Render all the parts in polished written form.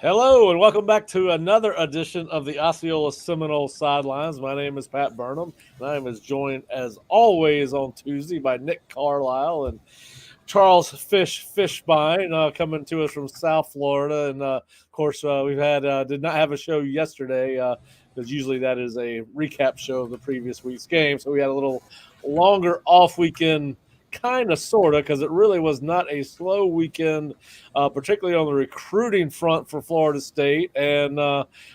Hello and welcome back to another edition of the Osceola Seminole Sidelines. My name is Pat Burnham, and I am joined as always on Tuesday by Nick Carlisle and Charles Fishbein coming to us from South Florida. And of course, we've had did not have a show yesterday because usually that is a recap show of the previous week's game. So we had a little longer off weekend, kind of, sort of, because it really was not a slow weekend, particularly on the recruiting front for Florida State. And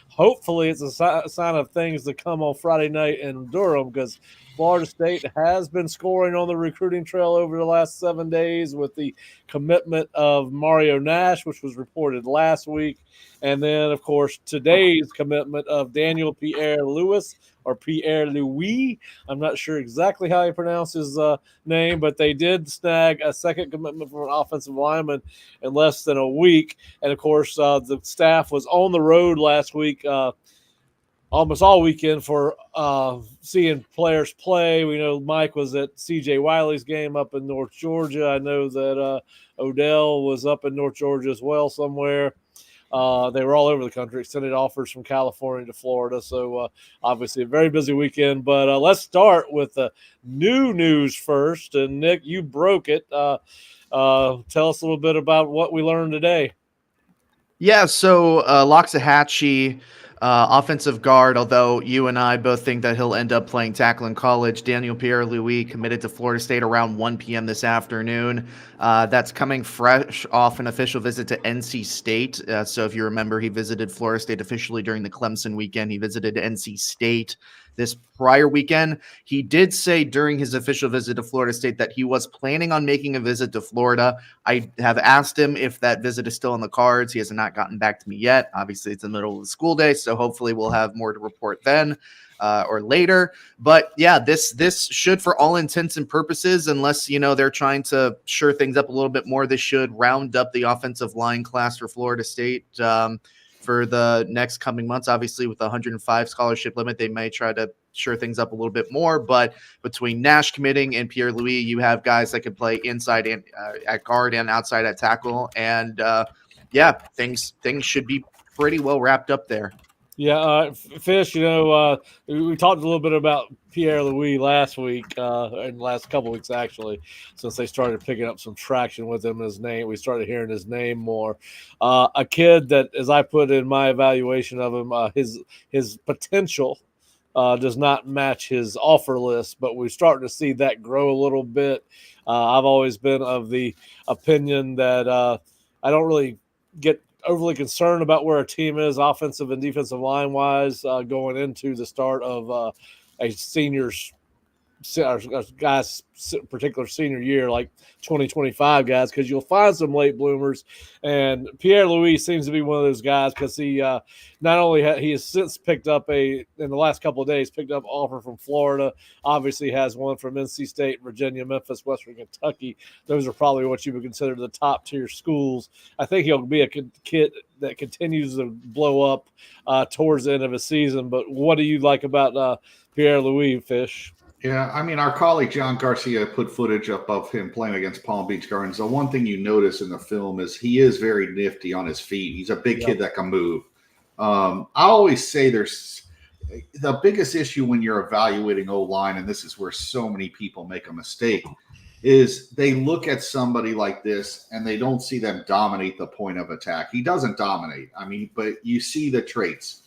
hopefully it's a sign of things to come on Friday night in Durham, because Florida State has been scoring on the recruiting trail over the last 7 days with the commitment of Mario Nash, which was reported last week. And then, of course, today's commitment of Daniel Pierre-Louis or Pierre-Louis. I'm not sure exactly how he pronounces his name, but they did snag a second commitment from an offensive lineman in less than a week. And, of course, the staff was on the road last week almost all weekend for seeing players play. We know Mike was at C.J. Wiley's game up in North Georgia. I know that Odell was up in North Georgia as well somewhere. They were all over the country, extended offers from California to Florida. So obviously a very busy weekend. But let's start with the new news first. And Nick, you broke it. Tell us a little bit about what we learned today. Yeah, so Loxahatchee, offensive guard, although you and I both think that he'll end up playing tackle in college. Daniel Pierre-Louis committed to Florida State around 1 p.m. this afternoon. That's coming fresh off an official visit to NC State. So if you remember, he visited Florida State officially during the Clemson weekend. He visited NC State this prior weekend. He did say during his official visit to Florida State that he was planning on making a visit to Florida. I have asked him if that visit is still on the cards. He has not gotten back to me yet. Obviously, it's the middle of the school day, so hopefully we'll have more to report then or later. But yeah, this should, for all intents and purposes, unless they're trying to shore things up a little bit more, this should round up the offensive line class for Florida State for the next coming months. Obviously, with the 105 scholarship limit, they may try to shore things up a little bit more. But between Nash committing and Pierre-Louis, you have guys that can play inside and at guard and outside at tackle. And things should be pretty well wrapped up there. Yeah, Fish, we talked a little bit about Pierre-Louis last week, and the last couple weeks, actually, since they started picking up some traction with him. His name, we started hearing his name more. A kid that, as I put in my evaluation of him, his potential does not match his offer list, but we're starting to see that grow a little bit. I've always been of the opinion that I don't really get overly concerned about where our team is offensive and defensive line wise going into the start of a seniors guys particular senior year, like 2025 guys, because you'll find some late bloomers, and Pierre-Louis seems to be one of those guys, because he not only he has since picked up in the last couple of days picked up offer from Florida, obviously has one from NC State, Virginia, Memphis, Western Kentucky. Those are probably what you would consider the top tier schools. I think he'll be a kid that continues to blow up towards the end of the season. But what do you like about Pierre-Louis, Fish? Yeah, I mean, our colleague John Garcia put footage up of him playing against Palm Beach Gardens. The one thing you notice in the film is he is very nifty on his feet. He's a big kid that can move. I always say there's the biggest issue when you're evaluating O-line, and this is where so many people make a mistake, is they look at somebody like this and they don't see them dominate the point of attack. He doesn't dominate. I mean, but you see the traits.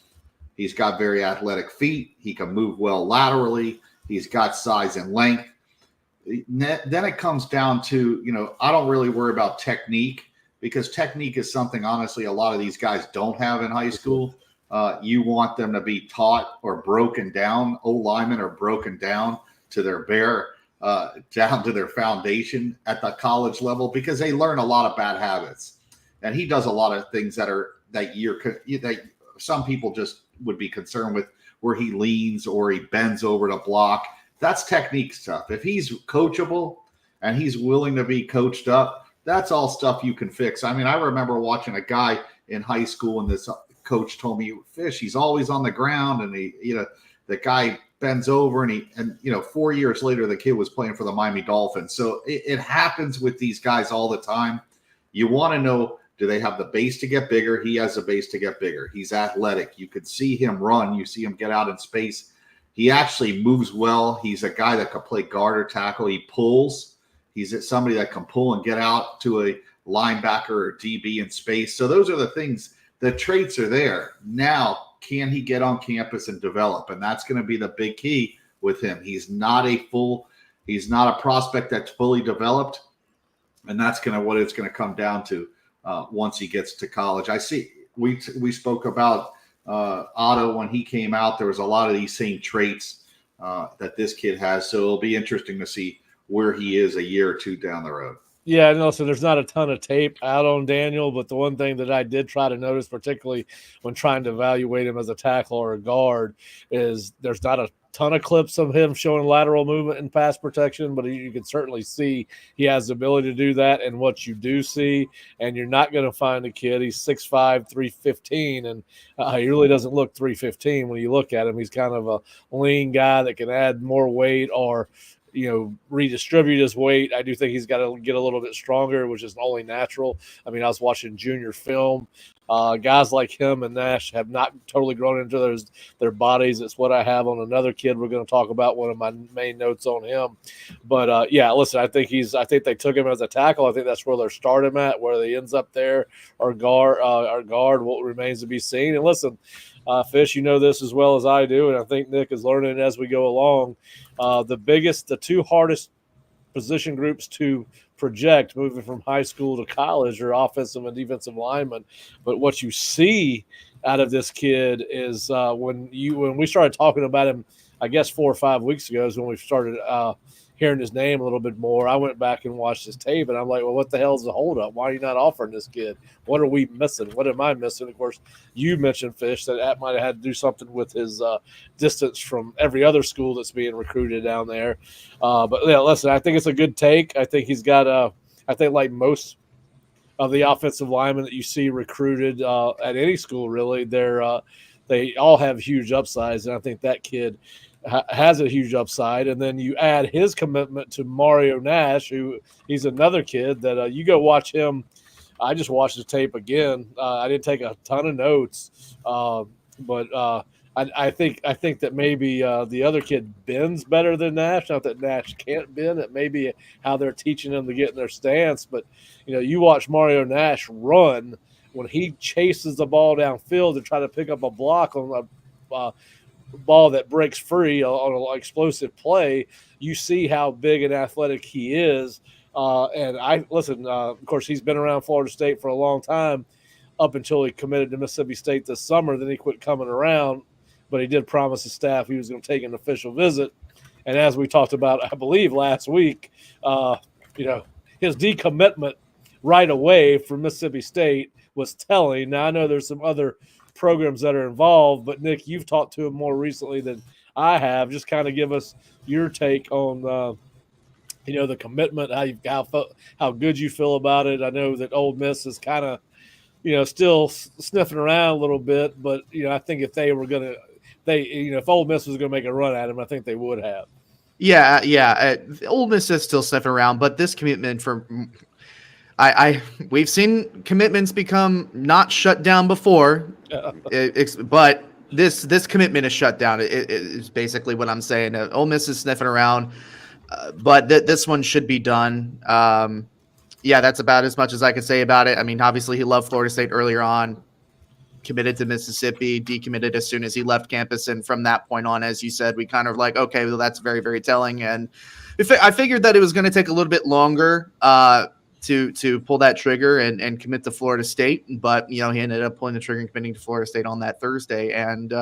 He's got very athletic feet. He can move well laterally. He's got size and length. Then it comes down to, I don't really worry about technique, because technique is something, honestly, a lot of these guys don't have in high school. You want them to be taught or broken down. O-linemen are broken down to their down to their foundation at the college level, because they learn a lot of bad habits. And he does a lot of things that some people just would be concerned with, where he leans or he bends over to block. That's technique stuff. If he's coachable and he's willing to be coached up, that's all stuff you can fix. I mean, I remember watching a guy in high school, and this coach told me, Fish, he's always on the ground, and the guy bends over, and 4 years later, the kid was playing for the Miami Dolphins. So it happens with these guys all the time. You want to know Do they have the base to get bigger? He has the base to get bigger. He's athletic. You could see him run. You see him get out in space. He actually moves well. He's a guy that can play guard or tackle. He pulls. He's somebody that can pull and get out to a linebacker or DB in space. So those are the things. The traits are there. Now, can he get on campus and develop? And that's going to be the big key with him. He's not a prospect that's fully developed. And that's what it's going to come down to once he gets to college. I see we spoke about Otto when he came out. There was a lot of these same traits that this kid has. So it'll be interesting to see where he is a year or two down the road. Yeah, no, so there's not a ton of tape out on Daniel, but the one thing that I did try to notice, particularly when trying to evaluate him as a tackle or a guard, is there's not a ton of clips of him showing lateral movement and pass protection, but you can certainly see he has the ability to do that. And what you do see, and you're not going to find a kid, he's 6'5", 315, and he really doesn't look 315 when you look at him. He's kind of a lean guy that can add more weight or redistribute his weight. I do think he's got to get a little bit stronger, which is only natural. I mean, I was watching junior film. Guys like him and Nash have not totally grown into their bodies. It's what I have on another kid we're going to talk about, one of my main notes on him. But, yeah, listen, I think they took him as a tackle. I think that's where they're starting at. Whether he ends up there or guard, what remains to be seen. And listen, Fish, you know this as well as I do, and I think Nick is learning as we go along. The two hardest position groups to project moving from high school to college are offensive and defensive linemen. But what you see out of this kid is when we started talking about him, I guess 4 or 5 weeks ago is when we started hearing his name a little bit more. I went back and watched his tape, and I'm like, well, what the hell is the holdup? Why are you not offering this kid? What are we missing? What am I missing? Of course, you mentioned, Fish, that might have had to do something with his distance from every other school that's being recruited down there. But, yeah, listen, I think it's a good take. I think he's got I think like most of the offensive linemen that you see recruited at any school, really, they all have huge upsides, and I think that kid has a huge upside. And then you add his commitment to Mario Nash, who he's another kid that you go watch him. I just watched the tape again. I didn't take a ton of notes, but I think that maybe the other kid bends better than Nash. Not that Nash can't bend. It may be how they're teaching him to get in their stance. But, you watch Mario Nash run when he chases the ball downfield to try to pick up a block on a ball that breaks free on an explosive play. You see how big and athletic he is. And of course, he's been around Florida State for a long time up until he committed to Mississippi State this summer. Then he quit coming around, but he did promise his staff he was going to take an official visit. And as we talked about, I believe last week, his decommitment right away from Mississippi State was telling. Now, I know there's some other programs that are involved, but Nick, you've talked to him more recently than I have. Just kind of give us your take on the commitment, how good you feel about it. I know that Ole Miss is kind of still sniffing around a little bit, but I think if they were gonna if Ole Miss was gonna make a run at him, I think they would have. Yeah. Ole Miss is still sniffing around, but this commitment we've seen commitments become not shut down before, but this commitment is shut down. It is basically what I'm saying. Ole Miss is sniffing around, but this one should be done. Yeah, that's about as much as I can say about it. I mean, obviously he loved Florida State earlier on, committed to Mississippi, decommitted as soon as he left campus, and from that point on, as you said, we kind of like, okay, well, that's very, very telling. And I figured that it was going to take a little bit longer to pull that trigger and commit to Florida State. But, he ended up pulling the trigger and committing to Florida State on that Thursday. And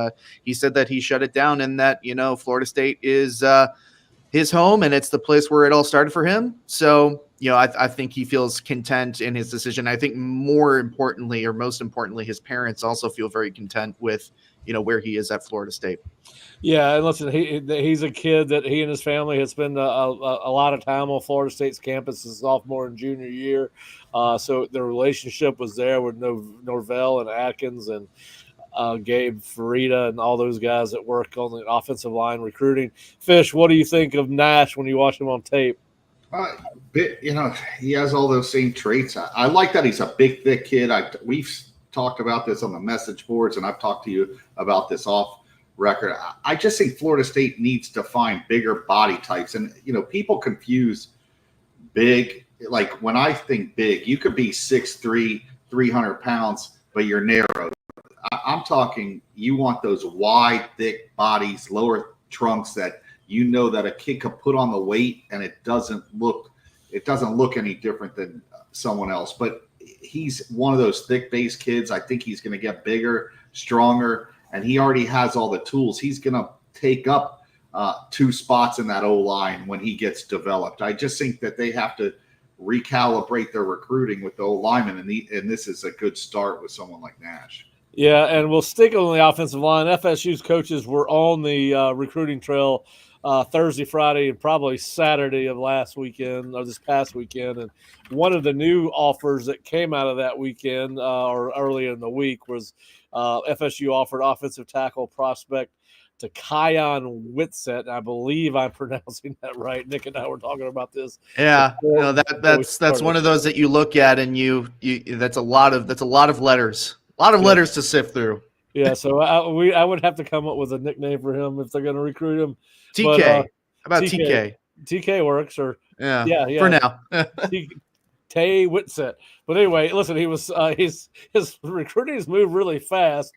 he said that he shut it down and that, Florida State is his home and it's the place where it all started for him. So, I think he feels content in his decision. I think most importantly, his parents also feel very content with, where he is at Florida State. Yeah, and listen, he's a kid that he and his family has spent a lot of time on Florida State's campus his sophomore and junior year. So the relationship was there with Norvell and Atkins and Gabe Farida and all those guys that work on the offensive line recruiting. Fish, what do you think of Nash when you watch him on tape? He has all those same traits. I like that he's a big, thick kid. We've talked about this on the message boards, and I've talked to you about this off record. I just think Florida State needs to find bigger body types. And, people confuse big. Like when I think big, you could be 6'3", 300 pounds, but you're narrow. I'm talking you want those wide, thick bodies, lower trunks that that a kid could put on the weight and it doesn't look any different than someone else. But he's one of those thick base kids. I think he's going to get bigger, stronger, and he already has all the tools. He's going to take up 2 spots in that O-line when he gets developed. I just think that they have to recalibrate their recruiting with the O-lineman, and this is a good start with someone like Nash. Yeah, and we'll stick on the offensive line. FSU's coaches were on the recruiting trail Thursday, Friday, and probably Saturday of last weekend or this past weekend. And one of the new offers that came out of that weekend or earlier in the week was FSU offered offensive tackle prospect to Kion Whitsett. I believe I'm pronouncing that right. Nick and I were talking about this. Yeah, that's one of those that you look at and you that's a lot of letters. A lot of letters to sift through. Yeah, so I would have to come up with a nickname for him if they're going to recruit him. TK. How about TK? TK works, or yeah. For now. Tay Whitsett. But anyway, listen, he was his recruiting has moved really fast.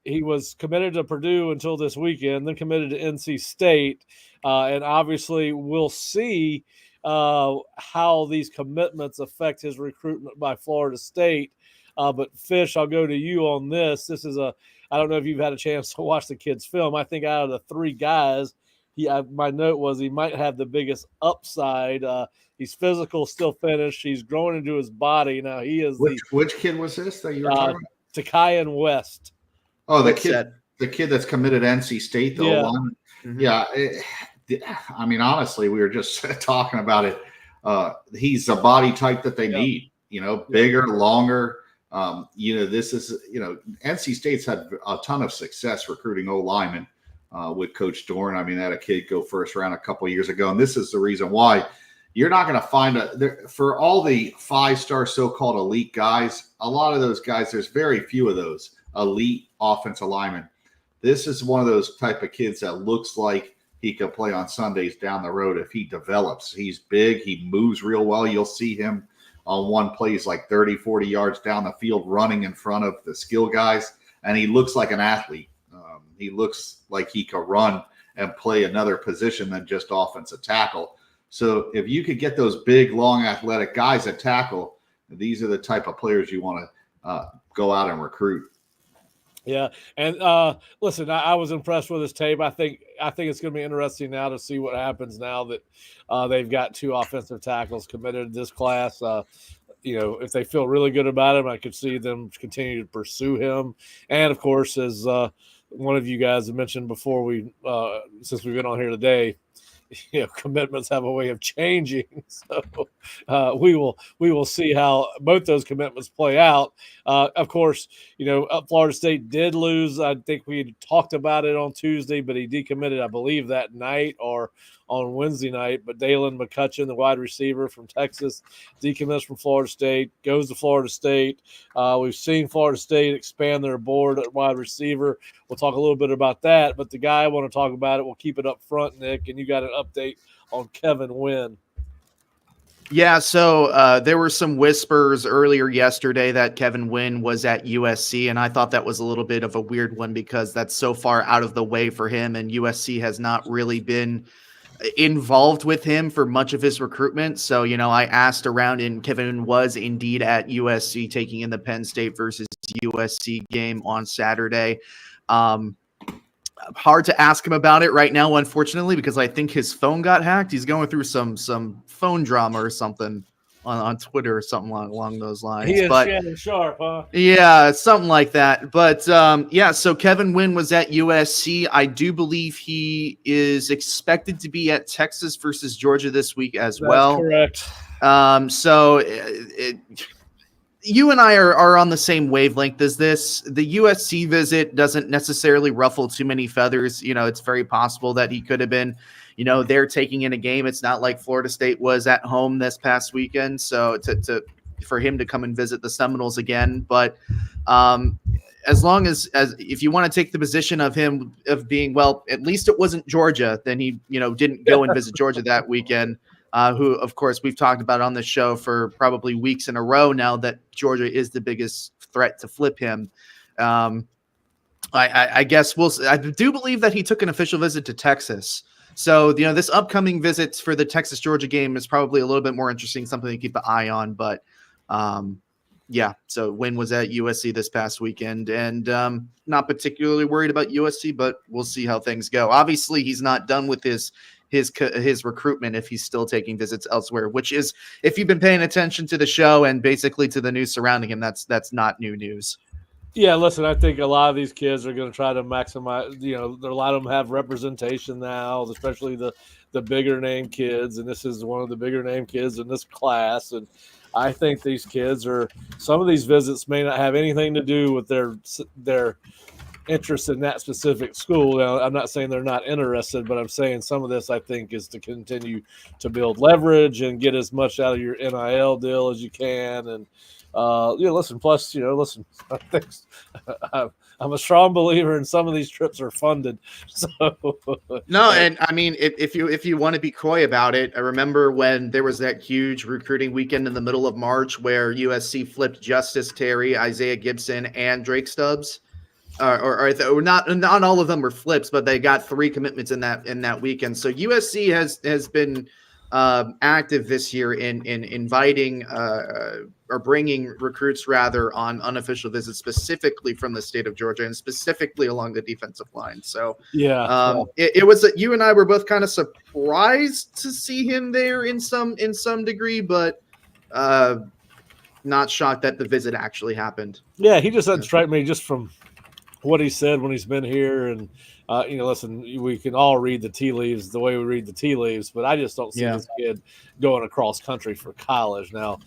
He was committed to Purdue until this weekend, then committed to NC State, and obviously we'll see how these commitments affect his recruitment by Florida State. But Fish, I'll go to you on this. This is I don't know if you've had a chance to watch the kid's film. I think out of the 3 guys, my note was he might have the biggest upside. He's physical, still finished. He's growing into his body. Now he is which kid was this that you were talking about? Takian West. Oh, the kid that's committed to NC State, the O-line. Mm-hmm. Yeah. I mean, honestly, we were just talking about it. He's the body type that they need, bigger, longer. This is, NC State's had a ton of success recruiting O-linemen with Coach Dorn. I mean, they had a kid go first round a couple of years ago. And this is the reason why you're not going to find for all the 5-star so-called elite guys, a lot of those guys, there's very few of those elite offensive linemen. This is one of those type of kids that looks like he could play on Sundays down the road if he develops. He's big. He moves real well. You'll see him on one plays like 30, 40 yards down the field running in front of the skill guys, and he looks like an athlete. He looks like he could run and play another position than just offensive tackle. So if you could get those big, long, athletic guys at tackle, these are the type of players you want to go out and recruit. Yeah, and listen, I was impressed with his tape. I think it's going to be interesting now to see what happens now that they've got 2 offensive tackles committed to this class. If they feel really good about him, I could see them continue to pursue him. And of course, as one of you guys have mentioned before, since we've been on here today, commitments have a way of changing. So we will see how both those commitments play out. Of course, Florida State did lose. I think we had talked about it on Tuesday, but he decommitted, I believe, that night or on Wednesday night. But Dalen McCutcheon, the wide receiver from Texas, decommits from Florida State, goes to Florida State. We've seen Florida State expand their board at wide receiver. We'll talk a little bit about that. But the guy I want to talk about we'll keep it up front, Nick, and you got an update on Kevin Wynn. Yeah, so there were some whispers earlier yesterday that Kevin Wynn was at USC, and I thought that was a little bit of a weird one because that's so far out of the way for him, and USC has not really been involved with him for much of his recruitment. So, I asked around, and Kevin was indeed at USC taking in the Penn State versus USC game on Saturday. Hard to ask him about it right now, unfortunately, because I think his phone got hacked. He's going through some phone drama or something on Twitter or something along those lines. He is Shannon Sharp, huh? Yeah, something like that. But so Kevin Wynn was at USC. I do believe he is expected to be at Texas versus Georgia this week as well. Correct. you and I are on the same wavelength as this. The USC visit doesn't necessarily ruffle too many feathers. It's very possible that he could have been, there taking in a game. It's not like Florida State was at home this past weekend. So for him to come and visit the Seminoles again. But as long as if you want to take the position of him of being, well, at least it wasn't Georgia, then he, didn't go and visit Georgia that weekend. Who, of course, we've talked about on the show for probably weeks in a row now that Georgia is the biggest threat to flip him. I guess I do believe that he took an official visit to Texas. So, this upcoming visit for the Texas-Georgia game is probably a little bit more interesting, something to keep an eye on. But, so Wynn was at USC this past weekend and not particularly worried about USC, but we'll see how things go. Obviously, he's not done with his recruitment if he's still taking visits elsewhere, which is, if you've been paying attention to the show and basically to the news surrounding him, that's not new news. Yeah, listen, I think a lot of these kids are going to try to maximize, a lot of them have representation now, especially the bigger name kids. And this is one of the bigger name kids in this class. And I think these kids some of these visits may not have anything to do with their interest in that specific school. Now, I'm not saying they're not interested, but I'm saying some of this I think is to continue to build leverage and get as much out of your NIL deal as you can. And listen, plus, I think I'm a strong believer in some of these trips are funded. So no, and I mean, if you want to be coy about it, I remember when there was that huge recruiting weekend in the middle of March where USC flipped Justice Terry, Isaiah Gibson, and Drake Stubbs. Or not all of them were flips, but they got 3 commitments in that weekend. So USC has been active this year in inviting or bringing recruits rather on unofficial visits, specifically from the state of Georgia and specifically along the defensive line. So it was that you and I were both kind of surprised to see him there in some degree, but not shocked that the visit actually happened. Yeah, he just doesn't strike me just from what he said when he's been here. And, listen, we can all read the tea leaves the way we read the tea leaves, but I just don't see this kid going across country for college. Now,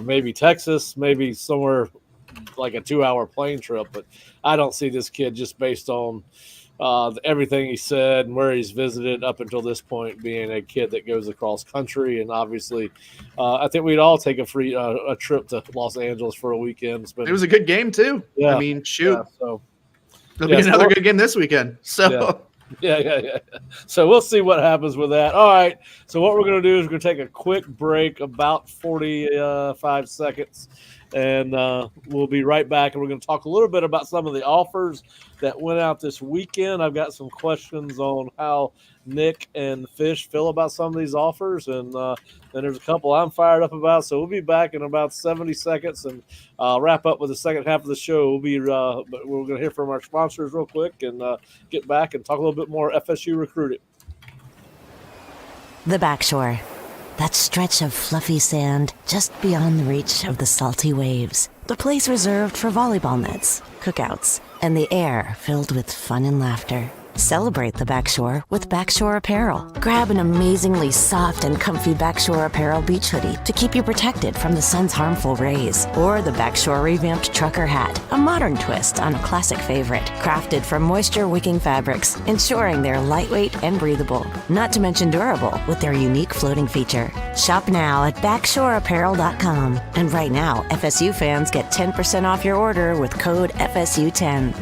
maybe Texas, maybe somewhere like a 2-hour plane trip, but I don't see this kid just based on everything he said and where he's visited up until this point being a kid that goes across country. And obviously, I think we'd all take a trip to Los Angeles for a weekend. It was a good game too. Yeah. I mean, shoot. Yeah, so it'll be another good game this weekend. So yeah. So we'll see what happens with that. All right. So what we're going to do is we're going to take a quick break, about 45 seconds, and we'll be right back. And we're going to talk a little bit about some of the offers that went out this weekend. I've got some questions on how Nick and Fish feel about some of these offers, and there's a couple I'm fired up about. So we'll be back in about 70 seconds and wrap up with the second half of the show. But we're going to hear from our sponsors real quick and get back and talk a little bit more FSU recruiting. The Backshore. That stretch of fluffy sand just beyond the reach of the salty waves. The place reserved for volleyball nets, cookouts, and the air filled with fun and laughter. Celebrate the Backshore with Backshore Apparel. Grab an amazingly soft and comfy Backshore Apparel beach hoodie to keep you protected from the sun's harmful rays. Or the Backshore revamped trucker hat, a modern twist on a classic favorite. Crafted from moisture-wicking fabrics, ensuring they're lightweight and breathable. Not to mention durable with their unique floating feature. Shop now at BackshoreApparel.com. And right now, FSU fans get 10% off your order with code FSU10.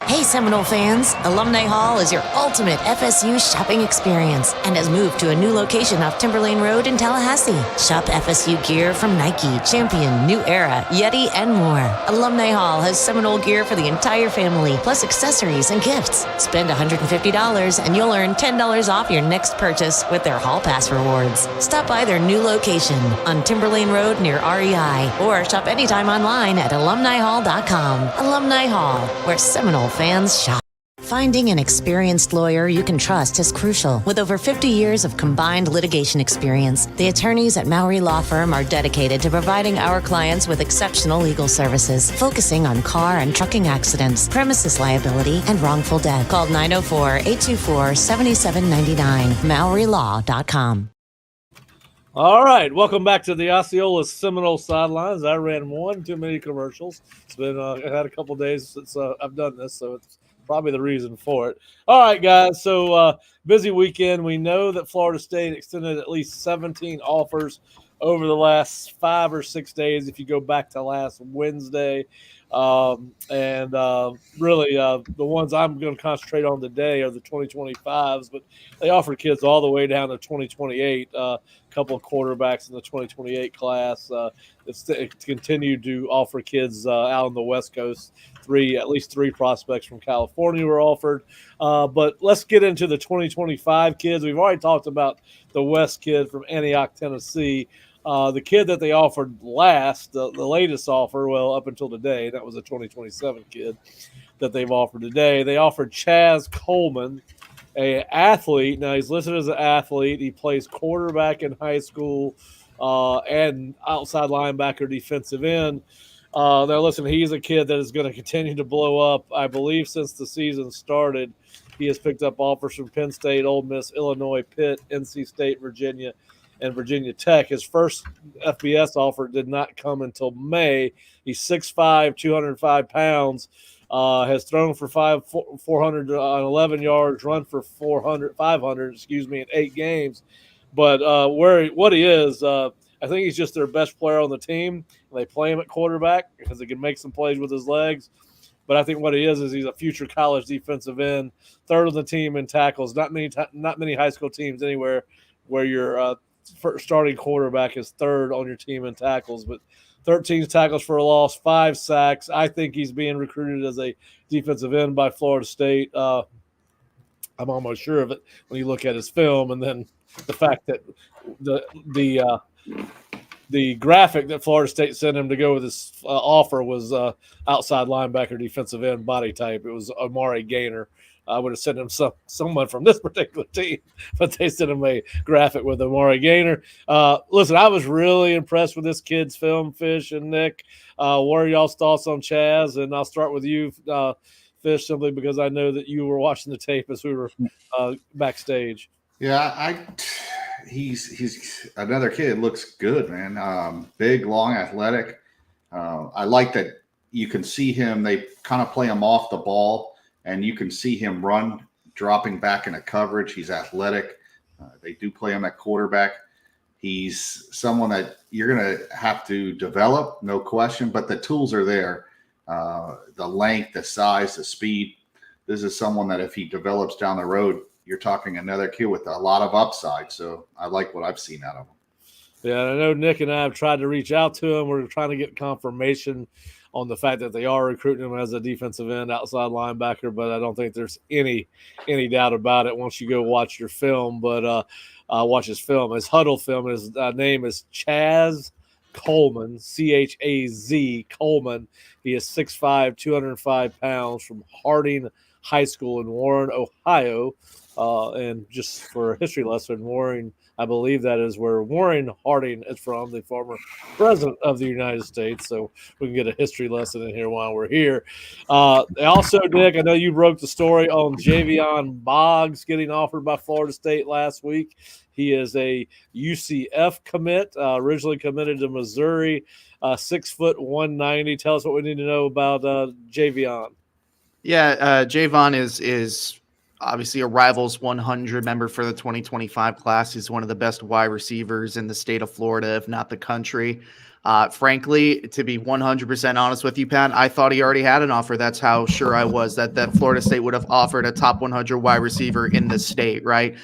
Hey Seminole fans, Alumni Hall is your ultimate FSU shopping experience and has moved to a new location off Timberlane Road in Tallahassee. Shop FSU gear from Nike, Champion, New Era, Yeti, and more. Alumni Hall has Seminole gear for the entire family, plus accessories and gifts. Spend $150 and you'll earn $10 off your next purchase with their Hall Pass rewards. Stop by their new location on Timberlane Road near REI or shop anytime online at alumnihall.com. Alumni Hall, where Seminole fans shop. Finding an experienced lawyer you can trust is crucial. With over 50 years of combined litigation experience, the attorneys at Mowry Law Firm are dedicated to providing our clients with exceptional legal services, focusing on car and trucking accidents, premises liability, and wrongful death. Call 904-824-7799, MowryLaw.com. All right, welcome back to the Osceola Seminole Sidelines. I ran one too many commercials. It's been I had a couple days since I've done this, so it's probably the reason for it. All right, guys. So busy weekend. We know that Florida State extended at least 17 offers over the last 5 or 6 days. If you go back to last Wednesday, and really the ones I'm going to concentrate on today are the 2025s, but they offer kids all the way down to 2028. Couple of quarterbacks in the 2028 class. It's continued to offer kids out on the West Coast. At least three prospects from California were offered. But let's get into the 2025 kids. We've already talked about the West kid from Antioch, Tennessee. The kid that they offered last, the latest offer, well, up until today, that was a 2027 kid that they've offered today. They offered Chaz Coleman, an athlete. Now, he's listed as an athlete. He plays quarterback in high school and outside linebacker, defensive end. Now, listen, he's a kid that is going to continue to blow up. I believe since the season started, he has picked up offers from Penn State, Ole Miss, Illinois, Pitt, NC State, Virginia, and Virginia Tech. His first FBS offer did not come until May. He's 6'5", 205 pounds. Has thrown for 411 yards, run for 500 in 8 games. But what he is, I think he's just their best player on the team. They play him at quarterback because he can make some plays with his legs. But I think what he is he's a future college defensive end, third on the team in tackles. Not many high school teams anywhere where your starting quarterback is third on your team in tackles, but 13 tackles for a loss, 5 sacks. I think he's being recruited as a defensive end by Florida State. I'm almost sure of it when you look at his film, and then the fact that the graphic that Florida State sent him to go with his offer was outside linebacker, defensive end, body type. It was Amari Gaynor. I would have sent him someone from this particular team, but they sent him a graphic with Amari Gaynor. Listen, I was really impressed with this kid's film, Fish and Nick. What are y'all's thoughts on Chaz? And I'll start with you, Fish, simply because I know that you were watching the tape as we were backstage. Yeah, he's another kid. Looks good, man. Big, long, athletic. I like that you can see him. They kind of play him off the ball, and you can see him run, dropping back into coverage. He's athletic. They do play him at quarterback. He's someone that you're going to have to develop, no question, but the tools are there. The length, the size, the speed. This is someone that if he develops down the road, you're talking another kid with a lot of upside. So I like what I've seen out of him. Yeah, I know Nick and I have tried to reach out to him. We're trying to get confirmation on the fact that they are recruiting him as a defensive end, outside linebacker, but I don't think there's any doubt about it once you go watch your film. But watch his film, his huddle film. His name is Chaz Coleman, Chaz Coleman. He is 6'5", 205 pounds, from Harding High School in Warren, Ohio. And just for a history lesson, Warren, I believe that is where Warren Harding is from, the former president of the United States. So we can get a history lesson in here while we're here. Also, Nick, I know you broke the story on Jayvon Boggs getting offered by Florida State last week. He is a UCF commit, originally committed to Missouri, 6 foot 190. Tell us what we need to know about Jayvon. Yeah, Jayvon is obviously a Rivals 100 member for the 2025 class. He's one of the best wide receivers in the state of Florida, if not the country. Frankly, to be 100% honest with you, Pat, I thought he already had an offer. That's how sure I was that Florida State would have offered a top 100 wide receiver in the state, right?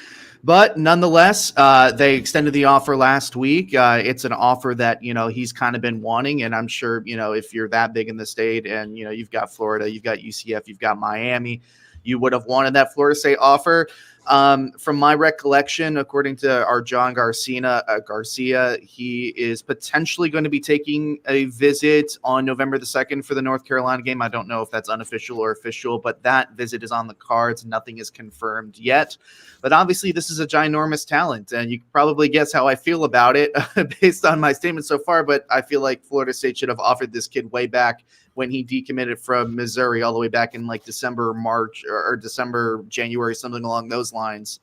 But nonetheless, they extended the offer last week. It's an offer that, he's kind of been wanting. And I'm sure, if you're that big in the state and, you've got Florida, you've got UCF, you've got Miami, you would have wanted that Florida State offer. From my recollection, according to our John Garcia, he is potentially going to be taking a visit on November the 2nd for the North Carolina game. I don't know if that's unofficial or official, but that visit is on the cards. Nothing is confirmed yet. But obviously, this is a ginormous talent, and you can probably guess how I feel about it based on my statement so far. But I feel like Florida State should have offered this kid way back when he decommitted from Missouri, all the way back in like December, March, or December, January, something along those lines.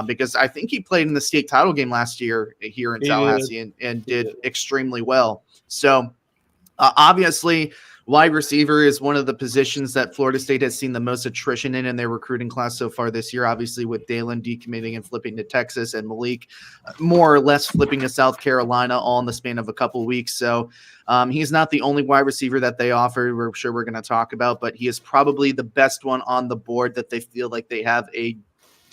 because I think he played in the state title game last year here in Tallahassee and did extremely well. So obviously, wide receiver is one of the positions that Florida State has seen the most attrition in their recruiting class so far this year, obviously with Dalen decommitting and flipping to Texas and Malik more or less flipping to South Carolina all in the span of a couple of weeks. So he's not the only wide receiver that they offer. We're sure we're going to talk about, but he is probably the best one on the board that they feel like they have a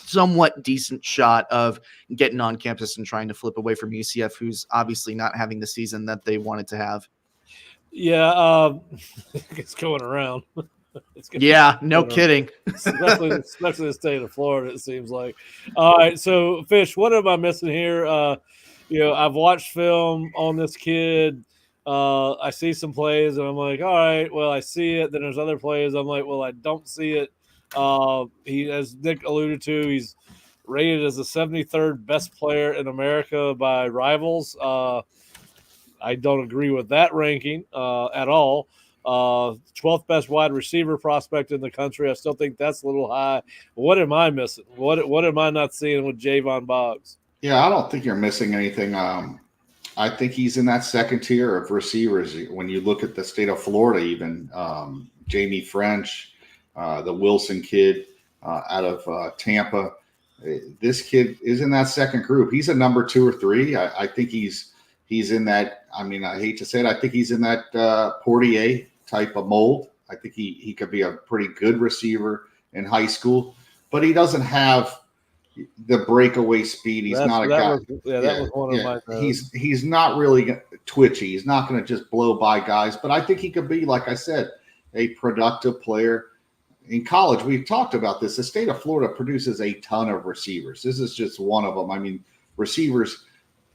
somewhat decent shot of getting on campus and trying to flip away from UCF, who's obviously not having the season that they wanted to have. Yeah, it's going around. No kidding. especially the state of Florida, it seems like. All right, so Fish, what am I missing here? I've watched film on this kid. I see some plays, and I'm like, all right, well, I see it. Then there's other plays. I'm like, well, I don't see it. He, as Nick alluded to, he's rated as the 73rd best player in America by Rivals. I don't agree with that ranking at all. 12th best wide receiver prospect in the country. I still think that's a little high. What am I missing? What am I not seeing with Jayvon Boggs? Yeah, I don't think you're missing anything. I think he's in that second tier of receivers. When you look at the state of Florida, even Jamie French, the Wilson kid out of Tampa, this kid is in that second group. He's a number 2 or 3. I think he's in that. I mean, I hate to say it. I think he's in that Portier type of mold. I think he could be a pretty good receiver in high school, but he doesn't have the breakaway speed. He's not a guy. That was one of my. He's not really twitchy. He's not going to just blow by guys. But I think he could be, like I said, a productive player in college. We've talked about this. The state of Florida produces a ton of receivers. This is just one of them. I mean, receivers.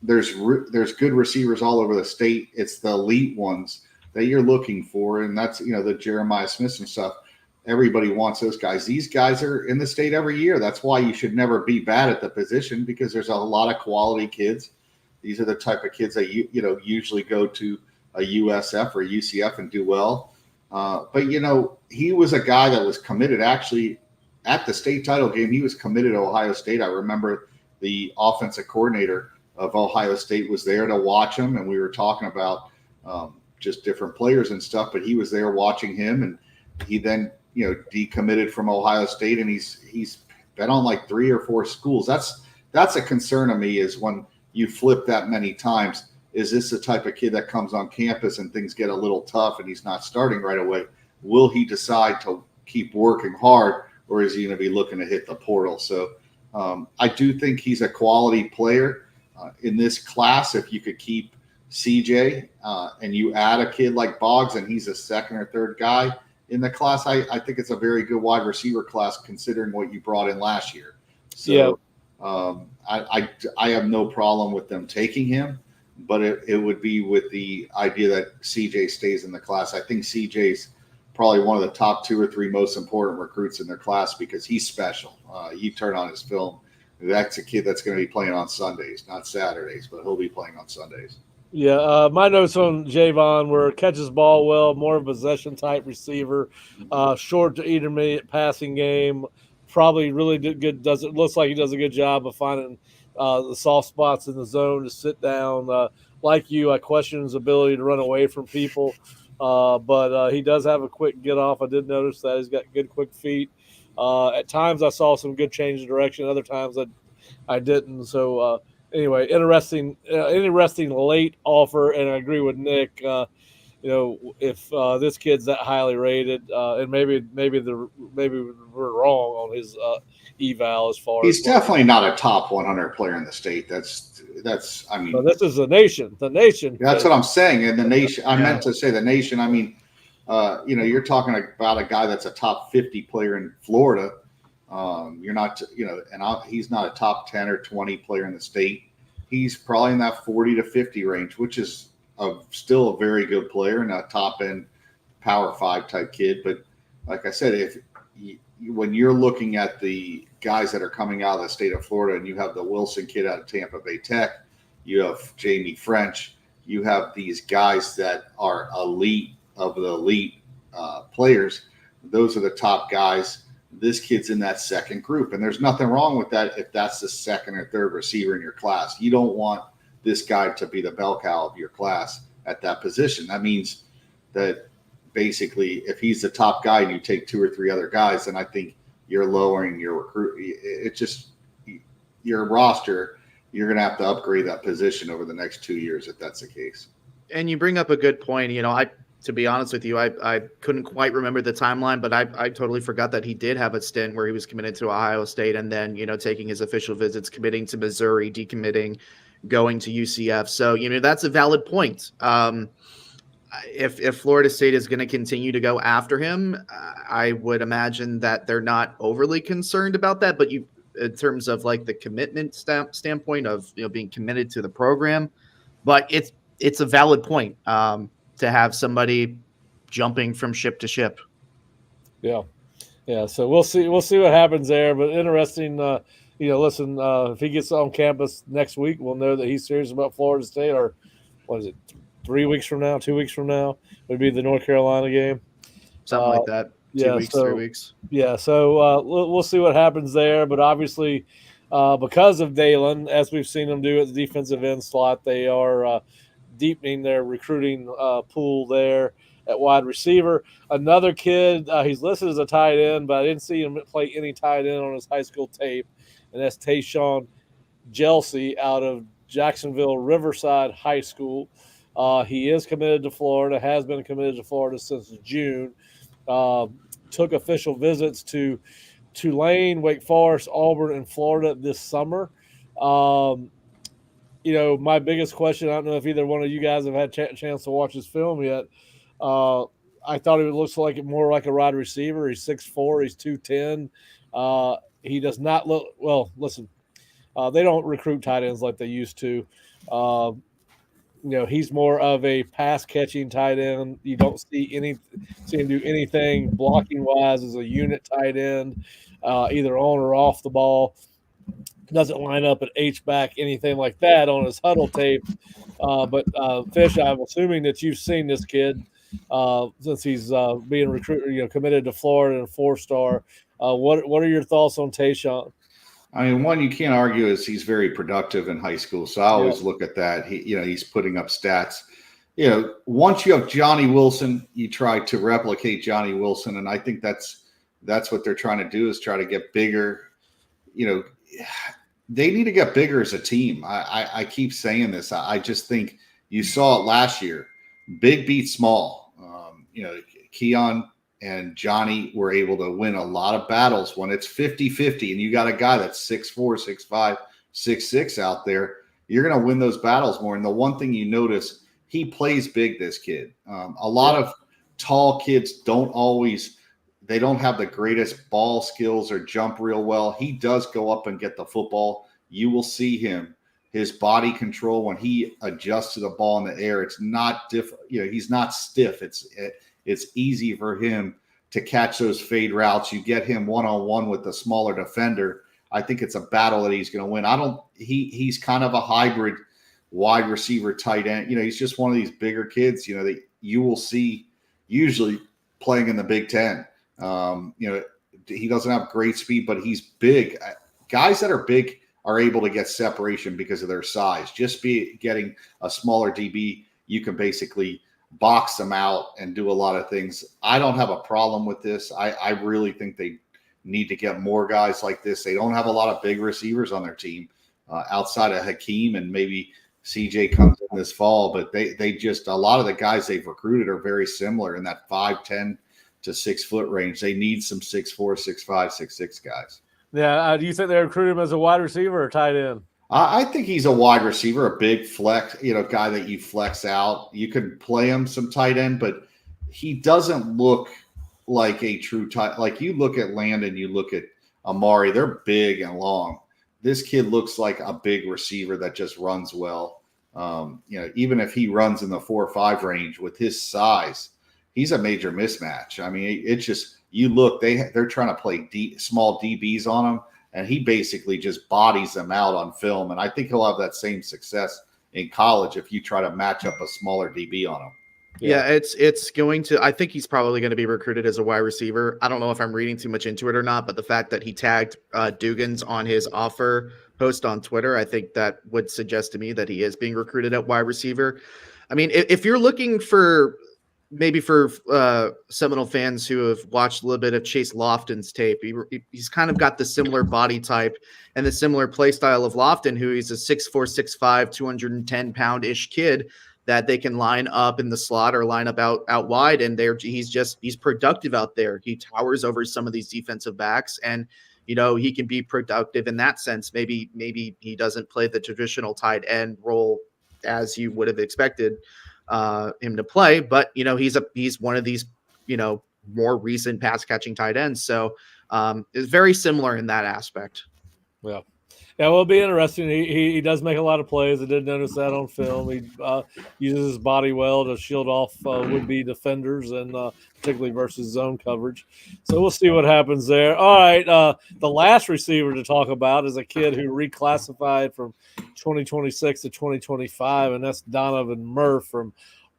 There's good receivers all over the state. It's the elite ones that you're looking for, and that's the Jeremiah Smiths and stuff. Everybody wants those guys. These guys are in the state every year. That's why you should never be bad at the position, because there's a lot of quality kids. These are the type of kids that usually go to a USF or UCF and do well. But he was a guy that was committed actually at the state title game. He was committed to Ohio State. I remember the offensive coordinator of Ohio State was there to watch him, and we were talking about just different players and stuff, but he was there watching him, and he then decommitted from Ohio State, and he's been on like 3 or 4 schools. That's a concern of me, is when you flip that many times, is this the type of kid that comes on campus and things get a little tough and he's not starting right away? Will he decide to keep working hard, or is he going to be looking to hit the portal? So I do think he's a quality player. In this class, if you could keep CJ and you add a kid like Boggs and he's a second or third guy in the class, I think it's a very good wide receiver class considering what you brought in last year. So I have no problem with them taking him, but it would be with the idea that CJ stays in the class. I think CJ's probably one of the top 2 or 3 most important recruits in their class because he's special. You turn on his film. That's a kid that's going to be playing on Sundays, not Saturdays, but he'll be playing on Sundays. Yeah, my notes on Jayvon were catches ball well, more of a possession type receiver, short to intermediate passing game, probably really good. Looks like he does a good job of finding the soft spots in the zone to sit down. Like you, I question his ability to run away from people, but he does have a quick get off. I did notice that he's got good quick feet. At times I saw some good change of direction. Other times I didn't. So anyway, interesting late offer. And I agree with Nick. If this kid's that highly rated, and maybe we're wrong on his eval as far. He's definitely not a top 100 player in the state. That's. I mean, this is the nation. The nation. That's what I'm saying. And the nation. I meant to say the nation. I mean. You're talking about a guy that's a top 50 player in Florida. You're not, he's not a top 10 or 20 player in the state. He's probably in that 40 to 50 range, which is still a very good player and a top end Power 5 type kid. But like I said, when you're looking at the guys that are coming out of the state of Florida, and you have the Wilson kid out of Tampa Bay Tech, you have Jamie French, you have these guys that are elite of the elite players. Those are the top guys this kid's in that second group. And there's nothing wrong with that if that's the second or third receiver in your class. You don't want this guy to be the bell cow of your class at that position. That means that basically if he's the top guy and you take 2 or 3 other guys, then I think you're lowering your recruit. It's just your roster. You're going to have to upgrade that position over the next 2 years if that's the case. And you bring up a good point. To be honest with you, I couldn't quite remember the timeline, but I totally forgot that he did have a stint where he was committed to Ohio State and then, taking his official visits, committing to Missouri, decommitting, going to UCF. So, that's a valid point. If Florida State is going to continue to go after him, I would imagine that they're not overly concerned about that. But in terms of like the commitment standpoint of being committed to the program, but it's a valid point to have somebody jumping from ship to ship. Yeah. So we'll see what happens there. But interesting. Listen, if he gets on campus next week, we'll know that he's serious about Florida State. Or what is it? 3 weeks from now, 2 weeks from now would be the North Carolina game. Something like that. 2 weeks, 3 weeks. Yeah. So we'll see what happens there. But obviously, because of Dalen, as we've seen them do at the defensive end slot, they are deepening their recruiting pool there at wide receiver. Another kid, he's listed as a tight end, but I didn't see him play any tight end on his high school tape, and that's Taan Gela out of Jacksonville Riverside High School. He is committed to Florida, has been committed to Florida since June. Took official visits to Tulane, Wake Forest, Auburn, and Florida this summer. My biggest question, I don't know if either one of you guys have had a chance to watch this film yet. I thought it looks like more like a wide receiver. He's 6'4", he's 210. He does not look – well, listen, they don't recruit tight ends like they used to. He's more of a pass-catching tight end. You don't see him do anything blocking-wise as a unit tight end, either on or off the ball. Doesn't line up at H-back, anything like that on his huddle tape. But Fish, I'm assuming that you've seen this kid since he's being recruited, committed to Florida and a 4-star. What are your thoughts on Taan? I mean, one you can't argue is he's very productive in high school. So I always look at that. He's putting up stats. Once you have Johnny Wilson, you try to replicate Johnny Wilson, and I think that's what they're trying to do is try to get bigger. They need to get bigger as a team. I keep saying this. I just think you saw it last year. Big beat small. Keon and Johnny were able to win a lot of battles when it's 50-50 and you got a guy that's 6'4", 6'5", 6'6" out there. You're going to win those battles more. And the one thing you notice, he plays big, this kid. A lot of tall kids don't have the greatest ball skills or jump real well. He does go up and get the football. You will see his body control when he adjusts to the ball in the air. It's not he's not stiff. It's easy for him to catch those fade routes. You get him one-on-one with the smaller defender. I think it's a battle that he's going to win. He's kind of a hybrid wide receiver tight end. He's just one of these bigger kids, that you will see usually playing in the Big Ten. He doesn't have great speed, but he's big. Guys that are big are able to get separation because of their size. Just getting a smaller DB, you can basically box them out and do a lot of things. I don't have a problem with this. I really think they need to get more guys like this. They don't have a lot of big receivers on their team outside of Hakeem, and maybe CJ comes in this fall, but they just, a lot of the guys they've recruited are very similar in that 5'10" to 6 foot range. They need some 6'4", 6'5", 6'6" guys. Yeah. Do you think they recruit him as a wide receiver or tight end? I think he's a wide receiver, a big flex, guy that you flex out. You could play him some tight end, but he doesn't look like a true tight. Like you look at Landon, you look at Amari, they're big and long. This kid looks like a big receiver that just runs well. Even if he runs in the 4 or 5 range with his size, he's a major mismatch. I mean, it's just, you look, they're trying to play small DBs on him, and he basically just bodies them out on film. And I think he'll have that same success in college if you try to match up a smaller DB on him. Yeah, it's going to. I think he's probably going to be recruited as a wide receiver. I don't know if I'm reading too much into it or not, but the fact that he tagged Dugans on his offer post on Twitter, I think that would suggest to me that he is being recruited at wide receiver. I mean, if you're looking for maybe for Seminole fans who have watched a little bit of Chase Lofton's tape, he's kind of got the similar body type and the similar play style of Lofton, who he's a 6'4", 6'5", 210-pound-ish kid that they can line up in the slot or line up out wide. And he's productive out there. He towers over some of these defensive backs, and, he can be productive in that sense. Maybe he doesn't play the traditional tight end role as you would have expected him to play, but he's one of these, more recent pass catching tight ends. So it's very similar in that aspect. Yeah. Yeah, well, it'll be interesting. He does make a lot of plays. I did notice that on film. He uses his body well to shield off would-be defenders, and particularly versus zone coverage. So we'll see what happens there. All right, the last receiver to talk about is a kid who reclassified from 2026 to 2025, and that's Donovan Murph from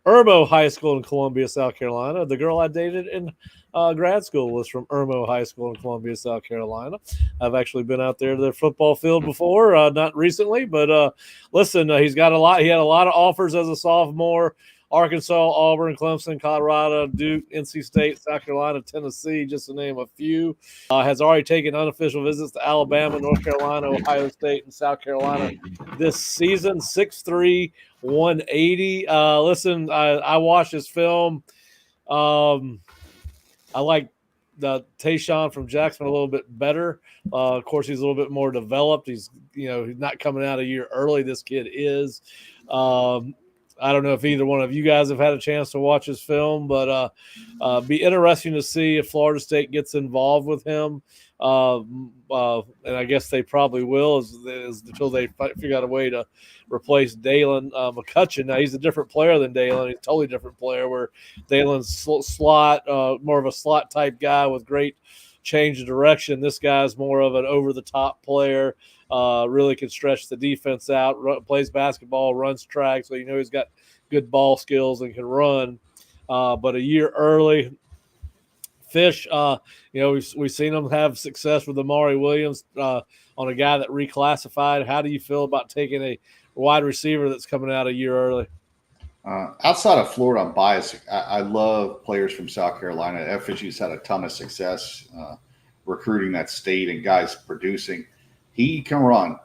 Irmo High School in Columbia, South Carolina. The girl I dated in grad school was from Irmo High School in Columbia, South Carolina. I've actually been out there to their football field before, not recently, but listen, he's got a lot. He had a lot of offers as a sophomore: Arkansas, Auburn, Clemson, Colorado, Duke, NC State, South Carolina, Tennessee, just to name a few. Has already taken unofficial visits to Alabama, North Carolina, Ohio State, and South Carolina this season. 6'3", 180. Listen, I watched his film. I like the Tayshawn from Jackson a little bit better. Of course, he's a little bit more developed. He's not coming out a year early. This kid is. I don't know if either one of you guys have had a chance to watch his film, but be interesting to see if Florida State gets involved with him. And I guess they probably will until they figure out a way to replace Dalen McCutcheon. Now, he's a different player than Dalen. He's a totally different player, where Dalen's slot, more of a slot type guy with great change of direction. This guy's more of an over-the-top player. Really can stretch the defense out, plays basketball, runs track, so he's got good ball skills and can run. But a year early, Fish, we've seen him have success with Amari Williams on a guy that reclassified. How do you feel about taking a wide receiver that's coming out a year early? Outside of Florida, I'm biased. I love players from South Carolina. FSU's had a ton of success recruiting that state and guys producing. He can run.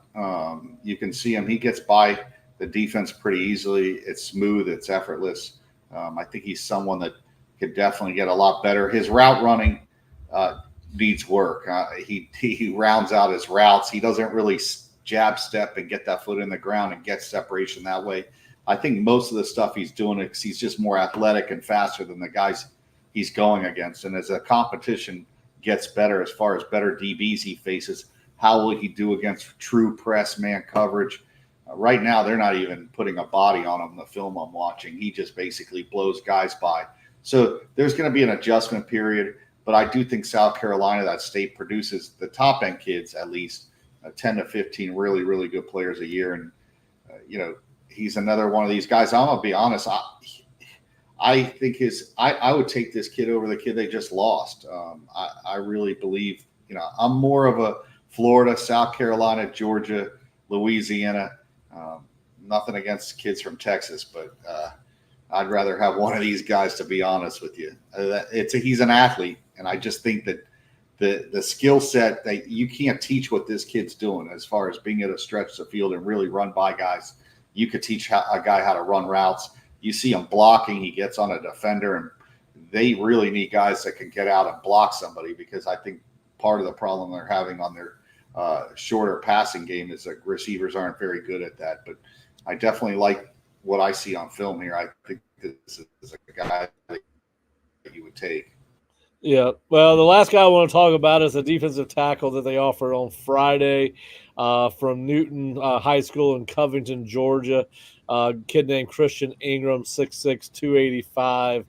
You can see him. He gets by the defense pretty easily. It's smooth. It's effortless. I think he's someone that could definitely get a lot better. His route running needs work. He rounds out his routes. He doesn't really jab step and get that foot in the ground and get separation that way. I think most of the stuff he's doing is he's just more athletic and faster than the guys he's going against. And as the competition gets better, as far as better DBs he faces, how will he do against true press man coverage? Right now, they're not even putting a body on him in the film I'm watching. He just basically blows guys by. So there's going to be an adjustment period. But I do think South Carolina, that state, produces the top-end kids at least 10 to 15 really, really good players a year. And, he's another one of these guys. I'm going to be honest. I think I would take this kid over the kid they just lost. I really believe, I'm more of a Florida, South Carolina, Georgia, Louisiana. Nothing against kids from Texas, but I'd rather have one of these guys, to be honest with you. He's an athlete, and I just think that the skill set that you can't teach what this kid's doing as far as being able to stretch the field and really run by guys. You could teach a guy how to run routes. You see him blocking, he gets on a defender, and they really need guys that can get out and block somebody, because I think part of the problem they're having on their shorter passing game is that receivers aren't very good at that. But I definitely like what I see on film here. I think this is a guy that you would take. Yeah, well, the last guy I want to talk about is a defensive tackle that they offered on Friday from Newton High School in Covington, Georgia. Kid named Chrisan Ingram, 6'6", 285,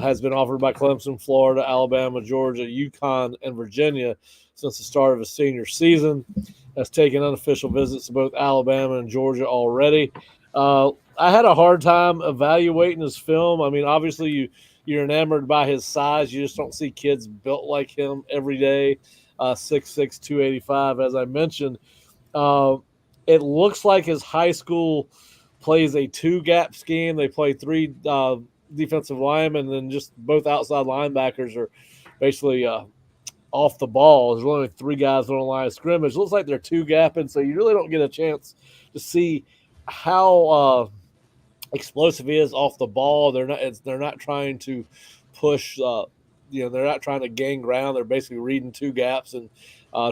has been offered by Clemson, Florida, Alabama, Georgia, UConn, and Virginia since the start of his senior season. Has taken unofficial visits to both Alabama and Georgia already. I I had a hard time evaluating his film. I mean, obviously you're enamored by his size. You just don't see kids built like him every day. 6'6", 285, as I mentioned. It looks like his high school plays a two-gap scheme. They play three defensive linemen, and then just both outside linebackers are basically off the ball. There's only three guys on the line of scrimmage. It looks like they're two-gapping, so you really don't get a chance to see how explosive he is off the ball. They're not trying to push. They're not trying to gain ground. They're basically reading two gaps and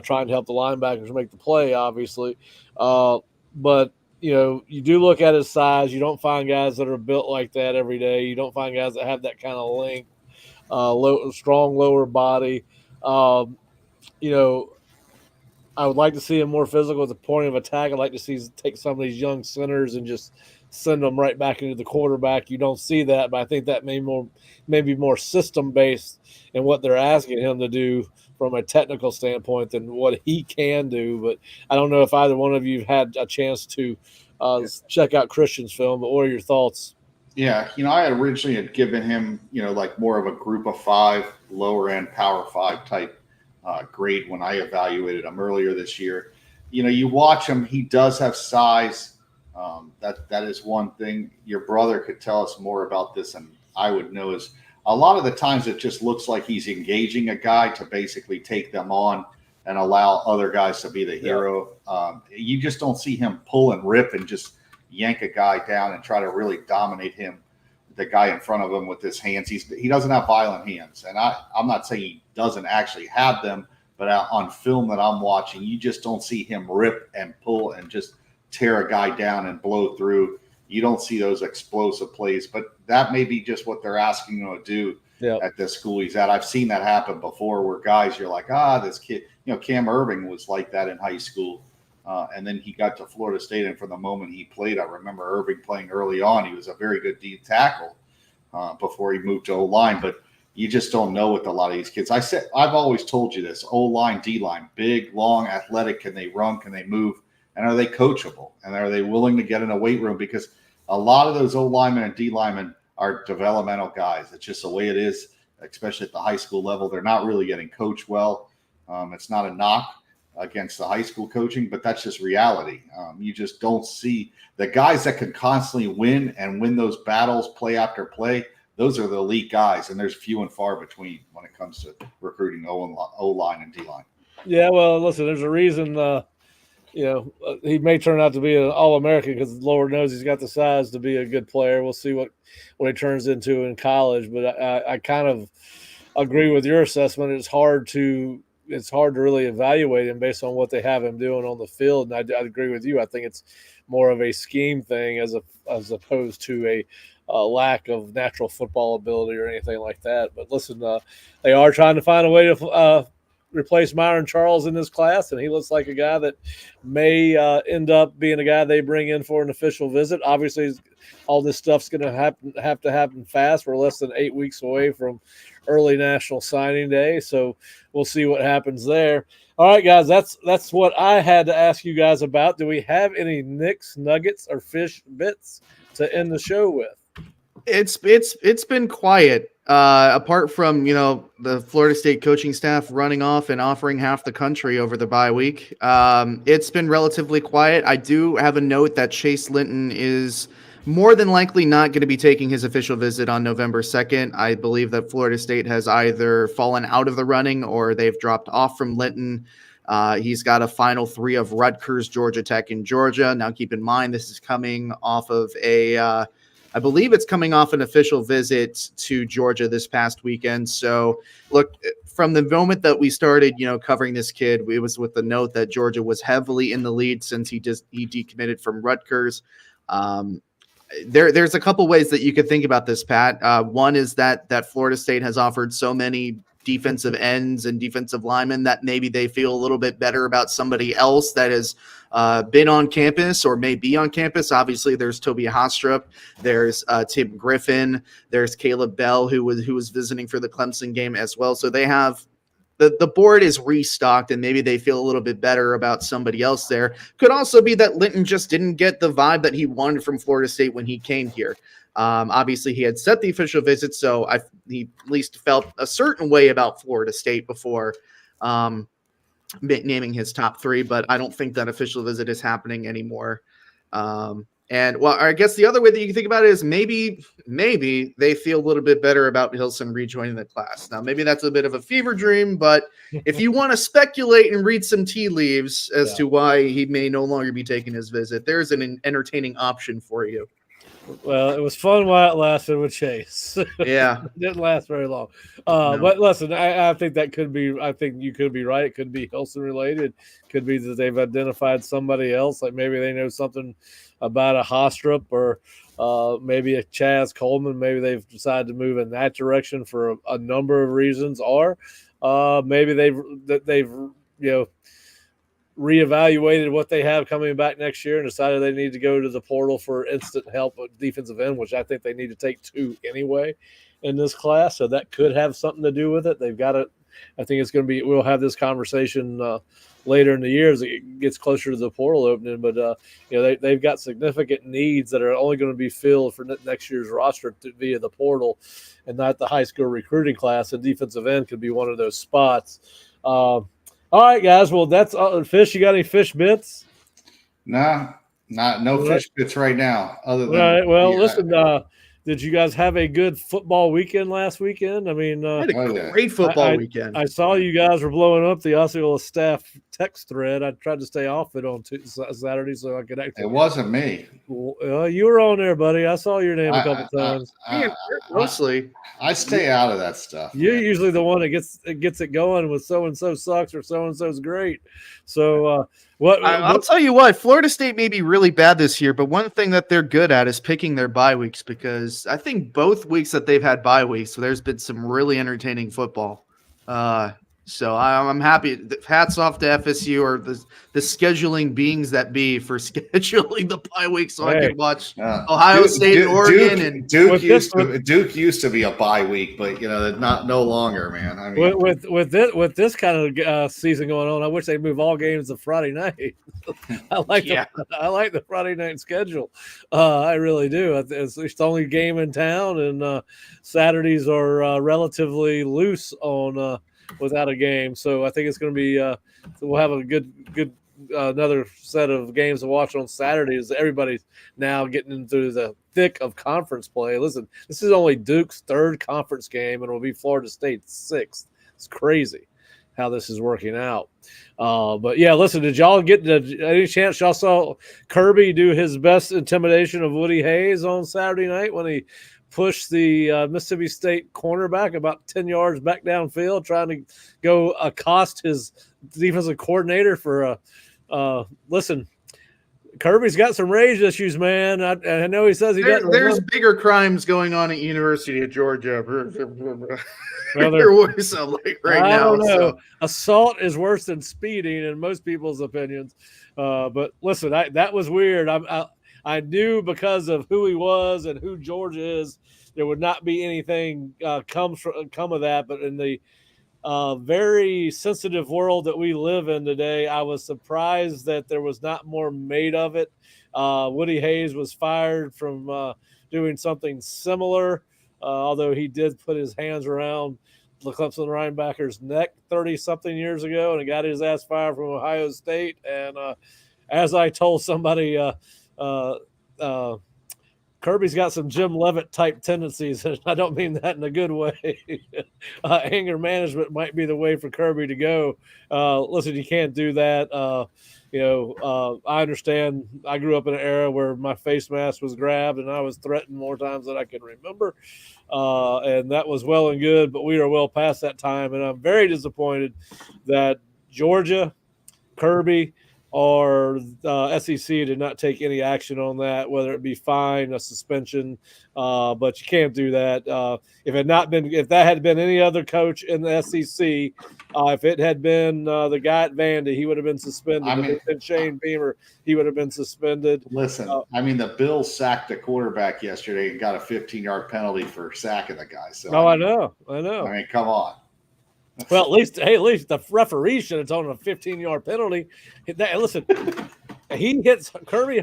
trying to help the linebackers make the play, obviously. But you do look at his size. You don't find guys that are built like that every day. You don't find guys that have that kind of length, strong lower body. I would like to see him more physical at the point of attack. I'd like to see take some of these young centers and just send them right back into the quarterback. You don't see that, but I think that may be more system-based in what they're asking him to do from a technical standpoint than what he can do. But I don't know if either one of you had a chance to check out Christian's film, but what are your thoughts? Yeah, I had originally given him, like more of a group of five, lower end power five type grade when I evaluated him earlier this year. You watch him, he does have size. That is one thing. Your brother could tell us more about this than I would know. Is a lot of the times it just looks like he's engaging a guy to basically take them on and allow other guys to be the hero. You just don't see him pull and rip and just yank a guy down and try to really dominate him, the guy in front of him with his hands. He doesn't have violent hands. And I'm not saying he doesn't actually have them, but on film that I'm watching, you just don't see him rip and pull and just tear a guy down and blow through. You don't see those explosive plays, but that may be just what they're asking him to do at this school he's at. I've seen that happen before where guys, you're like, this kid, Cam Irving was like that in high school. And then he got to Florida State, and from the moment he played, I remember Irving playing early on. He was a very good D tackle before he moved to O-line, but you just don't know with a lot of these kids. I've always told you this: O-line, D-line, big, long, athletic. Can they run? Can they move? And are they coachable? And are they willing to get in a weight room? Because a lot of those O-linemen and D-linemen are developmental guys. It's just the way it is, especially at the high school level. They're not really getting coached well. It's not a knock against the high school coaching, but that's just reality. You just don't see the guys that can constantly win those battles play after play. Those are the elite guys, and there's few and far between when it comes to recruiting O-line and D-line. Yeah, well, listen, there's a reason he may turn out to be an All-American because the Lord knows he's got the size to be a good player. We'll see what he turns into in college, but I kind of agree with your assessment. It's hard to really evaluate him based on what they have him doing on the field. And I agree with you. I think it's more of a scheme thing as opposed to a lack of natural football ability or anything like that. But listen, they are trying to find a way to replace Myron Charles in this class, and he looks like a guy that may end up being a guy they bring in for an official visit. Obviously, all this stuff's going to have to happen fast. We're less than 8 weeks away from early National Signing Day, so we'll see what happens there. All right, guys, that's what I had to ask you guys about. Do we have any Knicks, Nuggets, or Fish bits to end the show with? It's been quiet. Apart from, the Florida State coaching staff running off and offering half the country over the bye week, it's been relatively quiet. I do have a note that Chase Linton is more than likely not going to be taking his official visit on November 2nd. I believe that Florida State has either fallen out of the running or they've dropped off from Linton. He's got a final three of Rutgers, Georgia Tech, and Georgia. Now, keep in mind, this is coming off of I believe it's coming off an official visit to Georgia this past weekend. So, look, from the moment that we started, covering this kid, it was with the note that Georgia was heavily in the lead since he decommitted from Rutgers. There's a couple ways that you could think about this, Pat. One is that Florida State has offered so many defensive ends and defensive linemen that maybe they feel a little bit better about somebody else that has been on campus or may be on campus. Obviously, there's Toby Hostrup, there's Tim Griffin, there's Caleb Bell, who was visiting for the Clemson game as well. So they have the board is restocked and maybe they feel a little bit better about somebody else there. Could also be that Linton just didn't get the vibe that he wanted from Florida State when he came here. Obviously, he had set the official visit, so he at least felt a certain way about Florida State before naming his top 3, but I don't think that official visit is happening anymore. And well, I guess the other way that you can think about it is maybe they feel a little bit better about Hilson rejoining the class. Now, maybe that's a bit of a fever dream, but if you want to speculate and read some tea leaves as to why he may no longer be taking his visit, there's an entertaining option for you. Well, it was fun while it lasted with Chase. Yeah. It didn't last very long. No. But listen, I think that could be – I think you could be right. It could be Hilson related. It could be that they've identified somebody else. Like maybe they know something about a Hostrup or maybe a Chaz Coleman. Maybe they've decided to move in that direction for a number of reasons. Or maybe they've reevaluated what they have coming back next year and decided they need to go to the portal for instant help at defensive end, which I think they need to take 2 anyway in this class. So that could have something to do with it. They've got it. I think it's going to be, we'll have this conversation later in the year as it gets closer to the portal opening. But, they've got significant needs that are only going to be filled for next year's roster via the portal and not the high school recruiting class. And defensive end could be one of those spots. All right, guys. Well, that's Fish. You got any fish bits? No fish bits right now. Other than all right. Well, listen. Did you guys have a good football weekend last weekend? I mean, I had a great football weekend. I saw you guys were blowing up the Osceola staff text thread. I tried to stay off it on Saturday so I could actually. It wasn't me. You were on there, buddy. I saw your name a couple times. Mostly, I stay out of that stuff. You're usually the one that gets it going with so and so sucks or so and so's great. So I'll tell you what, Florida State may be really bad this year, but one thing that they're good at is picking their bye weeks, because I think both weeks that they've had bye weeks, so there's been some really entertaining football. So I'm happy. Hats off to FSU or the scheduling beings that be for scheduling the bye week so I can watch Ohio State and Oregon. And Duke used to be a bye week, but no longer, man. I mean, with this kind of season going on, I wish they'd move all games to Friday night. I like the Friday night schedule. I really do. It's the only game in town, and Saturdays are relatively loose on. Without a game, so I think it's going to be. We'll have a good another set of games to watch on Saturdays. Everybody's now getting into the thick of conference play. Listen, this is only Duke's 3rd conference game, and it'll be Florida State's 6th. It's crazy how this is working out. But yeah, listen, did y'all get any chance y'all saw Kirby do his best intimidation of Woody Hayes on Saturday night when he pushed the Mississippi State cornerback about 10 yards back downfield, trying to go accost his defensive coordinator for listen, Kirby's got some rage issues, man. I know he says there's bigger crimes going on at University of Georgia. I don't know. So. Assault is worse than speeding in most people's opinions. But listen, that was weird. I knew because of who he was and who Georgia is, there would not be anything come of that. But in the very sensitive world that we live in today, I was surprised that there was not more made of it. Woody Hayes was fired from doing something similar, although he did put his hands around the Clemson linebacker's neck 30-something years ago, and he got his ass fired from Ohio State. And as I told somebody, Kirby's got some Jim Levitt type tendencies, and I don't mean that in a good way. Anger management might be the way for Kirby to go. Listen, you can't do that. I understand. I grew up in an era where my face mask was grabbed and I was threatened more times than I can remember. And that was well and good, but we are well past that time. And I'm very disappointed that Georgia, Kirby, or SEC did not take any action on that, whether it be fine, a suspension, but you can't do that. If that had been any other coach in the SEC, if it had been the guy at Vandy, he would have been suspended. If it had been Shane Beamer, he would have been suspended. Listen, the Bills sacked the quarterback yesterday and got a 15-yard penalty for sacking the guy. So I know. I mean, come on. Well, at least the referee should have told him a 15-yard penalty. Listen, he hits Kirby.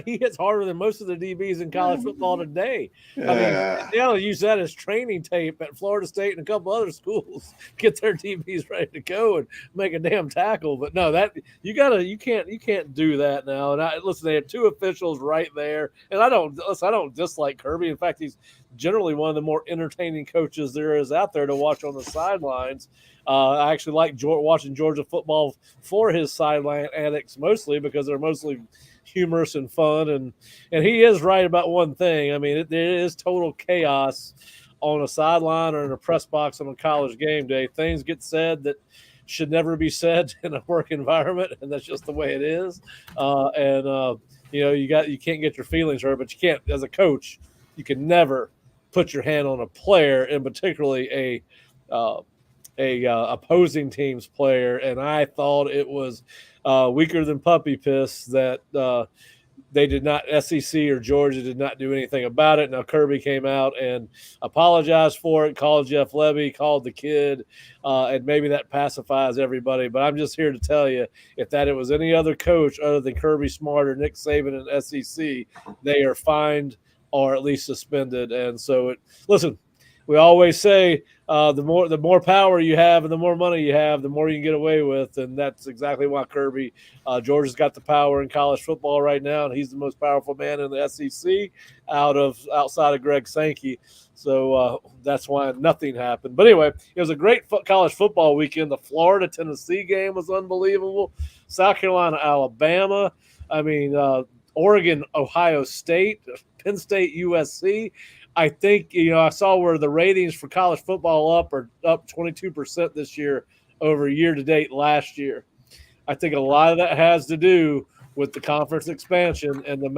He hits harder than most of the DBs in college football today. I mean, they'll use that as training tape at Florida State and a couple other schools. Get their DBs ready to go and make a damn tackle. But no, that you can't do that now. And listen, they had two officials right there. And I don't dislike Kirby. In fact, he's generally one of the more entertaining coaches there is out there to watch on the sidelines. I actually like watching Georgia football for his sideline antics mostly because they're mostly humorous and fun. And he is right about one thing. I mean, it is total chaos on a sideline or in a press box on a college game day. Things get said that should never be said in a work environment, and that's just the way it is. You can't get your feelings hurt, but you can't, as a coach, you can never put your hand on a player, and particularly a opposing team's player. And I thought it was weaker than puppy piss that they did not, SEC or Georgia did not do anything about it. Now Kirby came out and apologized for it, called Jeff Levy, called the kid, and maybe that pacifies everybody. But I'm just here to tell you, if it was any other coach other than Kirby Smart or Nick Saban in SEC, they are fined or at least suspended. And so listen, we always say the more power you have and the more money you have, the more you can get away with. And that's exactly why Kirby, Georgia's got the power in college football right now, and he's the most powerful man in the SEC outside of Greg Sankey. So that's why nothing happened. But anyway, it was a great college football weekend. The Florida-Tennessee game was unbelievable. South Carolina, Alabama. I mean, Oregon, Ohio State, Penn State, USC. I think, I saw where the ratings for college football are up 22% this year over year to date last year. I think a lot of that has to do with the conference expansion and the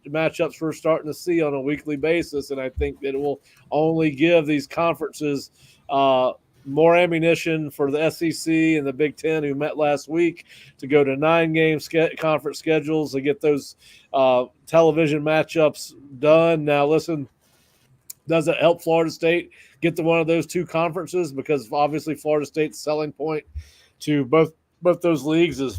matchups we're starting to see on a weekly basis. And I think that it will only give these conferences more ammunition for the SEC and the Big Ten, who met last week, to go to 9-game conference schedules to get those television matchups done. Now, listen, does it help Florida State get to one of those two conferences? Because obviously Florida State's selling point to both those leagues is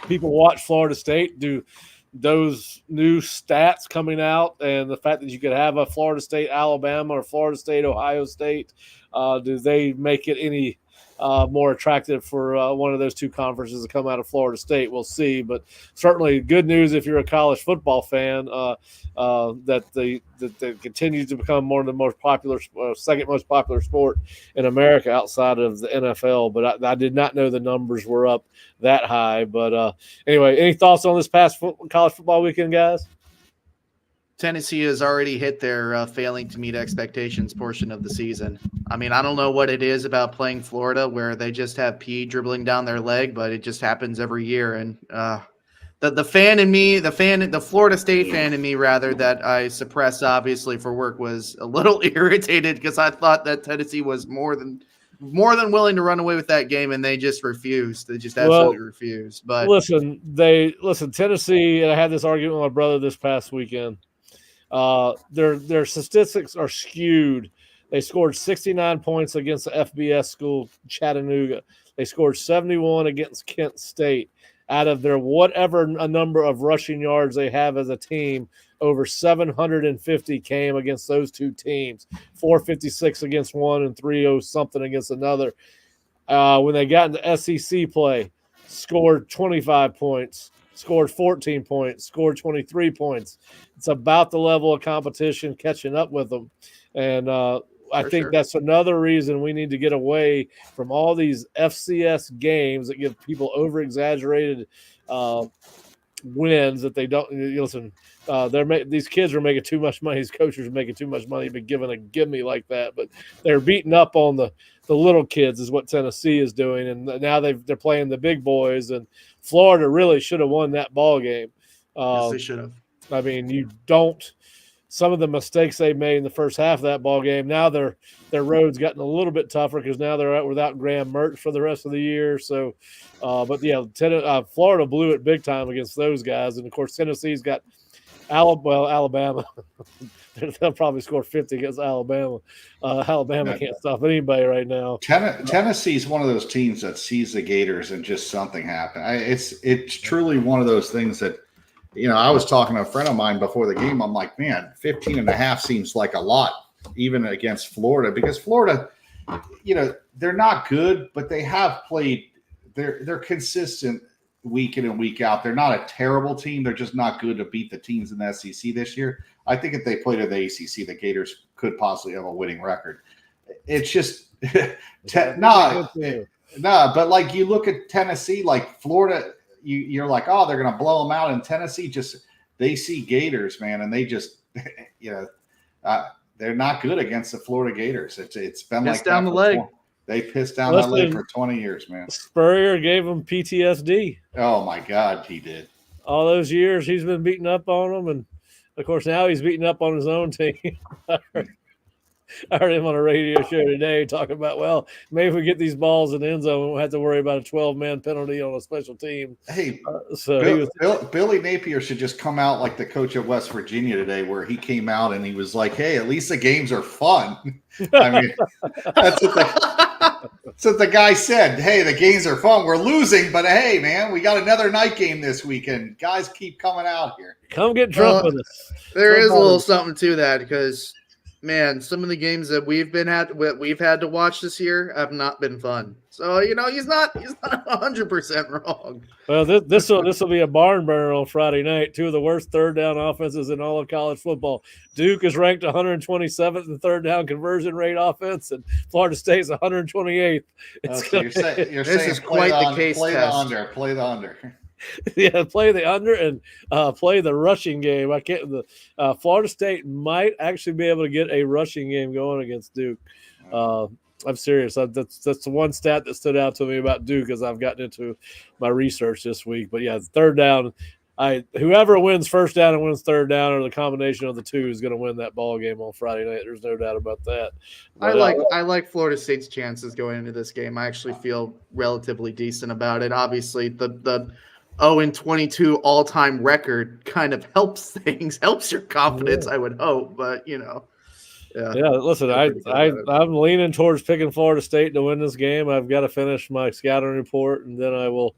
people watch Florida State. Do those new stats coming out and the fact that you could have a Florida State, Alabama, or Florida State, Ohio State, do they make it any more attractive for one of those two conferences to come out of Florida State? We'll see, but certainly good news if you're a college football fan that they continue to become one of the most popular, second most popular sport in America outside of the NFL. But I did not know the numbers were up that high. But anyway, any thoughts on this past college football weekend, guys? Tennessee has already hit their failing to meet expectations portion of the season. I mean, I don't know what it is about playing Florida where they just have pee dribbling down their leg, but it just happens every year. And the fan in me, the Florida State fan in me, rather, that I suppressed obviously for work, was a little irritated because I thought that Tennessee was more than willing to run away with that game, and they just refused. They just absolutely refused. But listen, Tennessee. And I had this argument with my brother this past weekend. Their statistics are skewed. They scored 69 points against the FBS school Chattanooga. They scored 71 against Kent State. Out of their whatever a number of rushing yards they have as a team, over 750 came against those two teams. 456 against one and 30 something against another. When they got into SEC play, scored 25 points. Scored 14 points, scored 23 points. It's about the level of competition catching up with them. And I think that's another reason we need to get away from all these FCS games that give people over-exaggerated wins that they don't – listen, these kids are making too much money. These coaches are making too much money to be given a gimme like that. But they're beating up on the little kids is what Tennessee is doing. And now they're playing the big boys, and Florida really should have won that ball game. Yes, they should have. I mean, some of the mistakes they made in the first half of that ball game, now their road's gotten a little bit tougher because now they're out without Graham Mertz for the rest of the year. So, but yeah, Florida blew it big time against those guys. And of course, Tennessee's got Alabama. They'll probably score 50 against Alabama. Alabama can't stop anybody right now. Tennessee's one of those teams that sees the Gators and just something happen. It's truly one of those things that, I was talking to a friend of mine before the game. I'm like, man, 15.5 seems like a lot, even against Florida, because Florida, they're not good, but they have played. They're consistent week in and week out. They're not a terrible team. They're just not good to beat the teams in the SEC this year. I think if they played in the ACC, the Gators could possibly have a winning record. It's just but like you look at Tennessee, like Florida, you're like, oh, they're going to blow them out. In Tennessee, they see Gators, man, and they just, they're not good against the Florida Gators. It's been Pissed like down the leg. They pissed down that leg for 20 years, man. Spurrier gave them PTSD. Oh my God, he did. All those years he's been beating up on them, and of course now he's beating up on his own team. I heard him on a radio show today talking about, well, maybe if we get these balls in the end zone, we won't have to worry about a 12-man penalty on a special team. Hey, Billy Napier should just come out like the coach of West Virginia today, where he came out and he was like, hey, at least the games are fun. I mean, that's what the guy said. Hey, the games are fun. We're losing, but hey, man, we got another night game this weekend. Guys keep coming out here. Come get drunk with us. There is a little something to that because – man, some of the games that we've had to watch this year have not been fun. So he's not 100% wrong. Well, this will be a barn burner on Friday night. Two of the worst third down offenses in all of college football. Duke is ranked 127th in third down conversion rate offense, and Florida State's 128th. You're saying is quite the case play test. Play the under. Yeah, play the under and play the rushing game. Florida State might actually be able to get a rushing game going against Duke. I'm serious. That's the one stat that stood out to me about Duke as I've gotten into my research this week. But yeah, third down. Whoever wins first down and wins third down, or the combination of the two, is going to win that ball game on Friday night. There's no doubt about that. But, I like Florida State's chances going into this game. I actually feel relatively decent about it. Obviously, the 0-22 all-time record kind of helps your confidence, I would hope, but Yeah, listen, I'm leaning towards picking Florida State to win this game. I've got to finish my scouting report, and then I will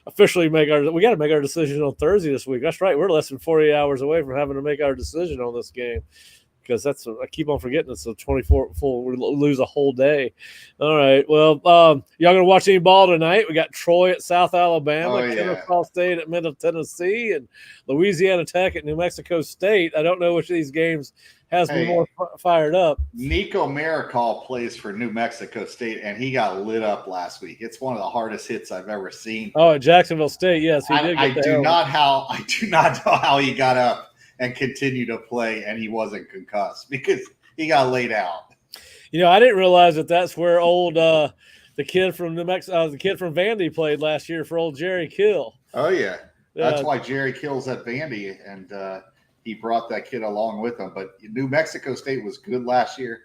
officially we got to make our decision on Thursday this week. That's right. We're less than 48 hours away from having to make our decision on this game. Because I keep on forgetting it's a 24 full. We lose a whole day. All right. Well, y'all gonna watch any ball tonight? We got Troy at South Alabama, Kennesaw State at Middle Tennessee, and Louisiana Tech at New Mexico State. I don't know which of these games has me more fired up. Nico Maricol plays for New Mexico State, and he got lit up last week. It's one of the hardest hits I've ever seen. Oh, at Jacksonville State, yes, he did. I do not know how he got up and continue to play, and he wasn't concussed because he got laid out. I didn't realize that's where old the kid from New Mexico, the kid from Vandy played last year for old Jerry Kill. Oh yeah, that's why Jerry Kill's at Vandy, and he brought that kid along with him. But New Mexico State was good last year.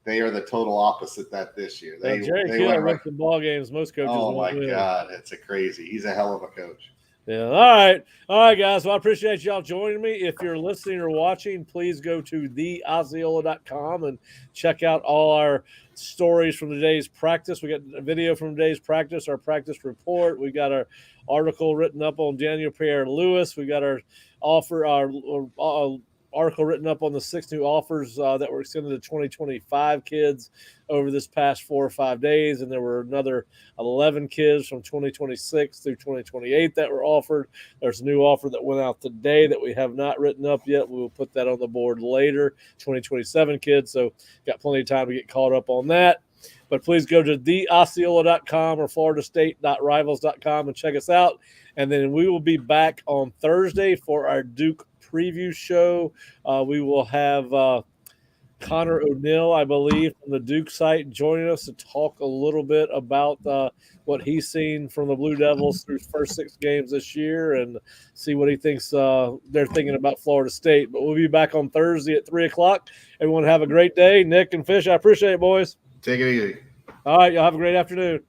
They are the total opposite that this year. Jerry Kill wins the ball games. Most coaches. Oh my God, it's a crazy. He's a hell of a coach. Yeah. All right, guys. Well, I appreciate y'all joining me. If you're listening or watching, please go to theosceola.com and check out all our stories from today's practice. We got a video from today's practice, our practice report. We got our article written up on Daniel Pierre-Louis. We got our article written up on the 6 new offers that were extended to 2025 kids over this past 4 or 5 days. And there were another 11 kids from 2026 through 2028 that were offered. There's a new offer that went out today that we have not written up yet. We will put that on the board later, 2027 kids. So got plenty of time to get caught up on that. But please go to theosceola.com or floridastate.rivals.com and check us out. And then we will be back on Thursday for our Duke preview show. We will have Connor O'Neill, I believe, from the Duke site joining us to talk a little bit about what he's seen from the Blue Devils through his first 6 games this year and see what he thinks they're thinking about Florida State. But we'll be back on Thursday at 3 o'clock. Everyone have a great day. Nick and Fish, I appreciate it, boys. Take it easy. All right, y'all have a great afternoon.